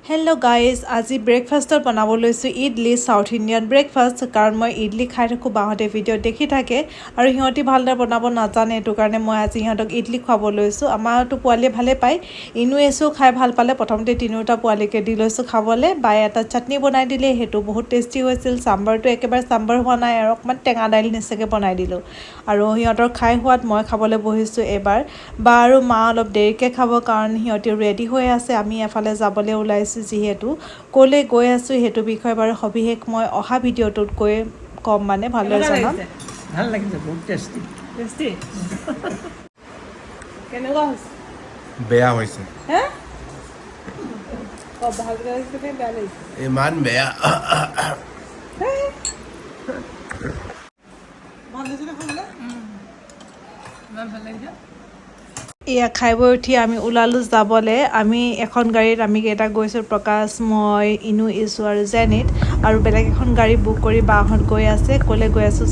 hello' guys আজি ব্ৰেকফাষ্টত বনাব লৈছোঁ ইডলি সাউথ ইণ্ডিয়ান ব্ৰেকফাষ্ট কাৰণ মই ইডলি খাই থাকোঁ বাহঁতে ভিডিঅ'ত দেখি থাকে আৰু সিহঁতি ভালদৰে বনাব নাজানে এইটো কাৰণে মই আজি সিহঁতক ইডলি খুৱাব লৈছোঁ আমাৰতো পোৱালীয়ে ভালে পায় ইনুৱেছো খাই ভাল পালে প্ৰথমতে তিনিওটা পোৱালীকে দি লৈছোঁ খাবলৈ বাই এটা চাটনি বনাই দিলে সেইটো বহুত টেষ্টি হৈছিল চাম্বাৰটো একেবাৰে চাম্বাৰ হোৱা নাই আৰু অকণমান টেঙা দাইল নিচিনাকৈ বনাই দিলোঁ আৰু সিহঁতৰ খাই হোৱাত মই খাবলৈ বহিছোঁ এইবাৰ বা আৰু মা অলপ দেৰিকৈ খাব কাৰণ সিহঁতি ৰেডি হৈ আছে আমি এফালে যাবলৈ ওলাইছোঁ যিহেতু ক'লৈ গৈ আছোঁ সেইটো বিষয়ে বাৰু সবিশেষ মই অহা ভিডিঅ'টোত গৈ ক'ম মানে ভালদৰে জনাম ভাল লাগিছে বহুত টেষ্টি টেষ্টি কেনেকুৱা হৈছে বেয়া হৈছে হে ভালকৈ হৈছে নে বেয়া লাগিছে ইমান বেয়া এয়া খাই বৈ উঠি আমি ওলালোঁ যাবলৈ আমি এখন গাড়ীত আমি কেইটা গৈছোঁ প্ৰকাশ মই ইনু ইছু আৰু জেনিত আৰু বেলেগ এখন গাড়ী বুক কৰি বাহঁত গৈ আছে ক'লৈ গৈ আছোঁ